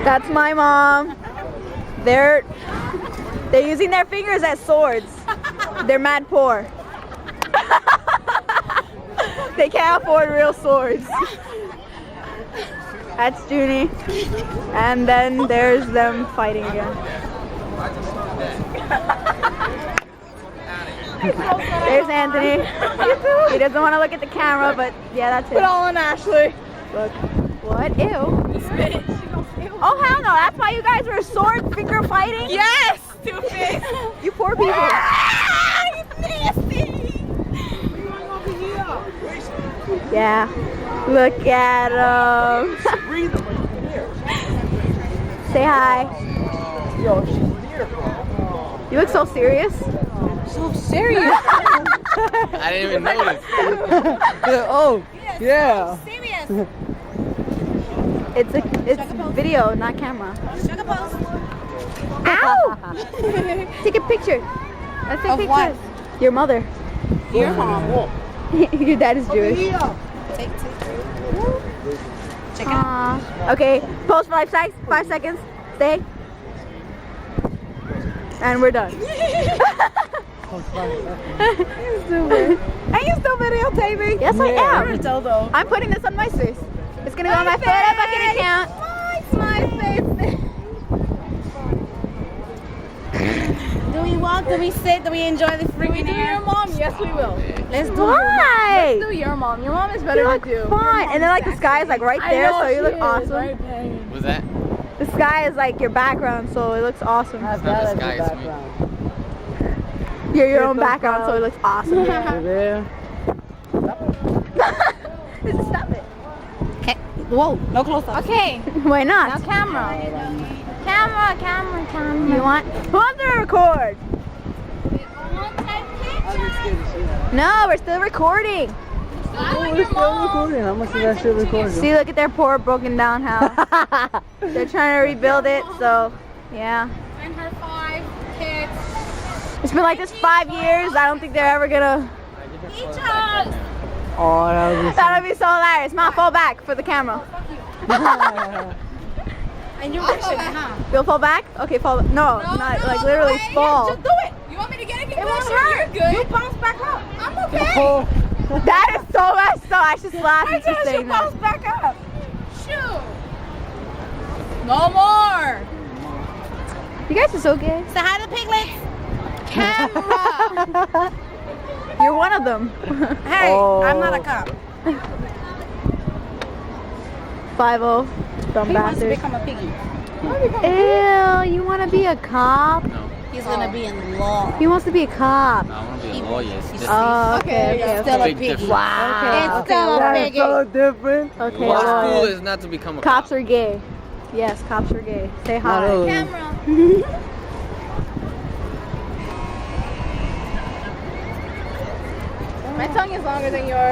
That's my mom. They're using their fingers as swords. They're mad poor. They can't afford real swords. That's Junie. And then there's them fighting again. There's Anthony. He doesn't want to look at the camera, but yeah, that's it. Put all on Ashley. Look. What? Ew. Oh hell no, that's why you guys were sword finger fighting? Yes, stupid. You poor people. Nasty. Yeah. Look at him. Say hi. You look so serious. So serious. I didn't even notice. Oh, yeah. Serious. It's video, not camera. Sugar post. Ow! Take a picture. Let's take Of pictures. what? Your mother. Your mom. Your dad is Jewish. Take. Check Aww. Okay, pose for 5 seconds. Stay. And we're done. Are you still videotaping? Yes, I am. Though. I'm putting this on my face. It's gonna go on my photo bucket account. My face. Do we walk? Do we sit? Do we enjoy the freaking air? Your mom, yes we will. Let's do Why? Do your mom. Your mom is better You to look do. fine. And then like the sky is like right there, so you look awesome. What's that? The sky is like your background, so it looks awesome. It's not the sky, it's me. You're your own background, so it looks awesome. There. Stop it. Whoa, no close up. Okay, Why not? camera. Camera. You want? Who wants to record? No, we're still recording. We're still recording. How much is that shit recording? See, look at their poor broken down house. They're trying to rebuild it, so yeah. And her 5 kids. It's been like this 5 years. I don't think they're ever gonna. Each us. Oh, that was That'll be so hilarious. Mom, fall back for the camera. And you're pushing it, huh? You'll fall back? Okay, fall. No, not like literally Wait, fall. Just do it. You want me to get it? It won't hurt. You're good. You bounce back up. I'm okay. Oh, That is so messed up. I should slap you for You saying that. bounce back up. Shoot. No more. You guys are so gay. Say hi to the piglets. Camera. You're one of them. Hey, Oh. I'm not a cop. 5-0. Dumb He wants to bastard. become a piggy. Ew, you want to be a cop? No. He's gonna be in law. He wants to be a cop. No, I want to be a lawyer. It's He's different. Oh, okay, Okay, okay, still okay. a Big piggy. difference. Wow. It's Okay, still a well, that's piggy. so different. Okay, What well, school is not to become a cops cop? are gay. Yes, cops are gay. Say Not hi. all. Camera. My tongue is longer than yours.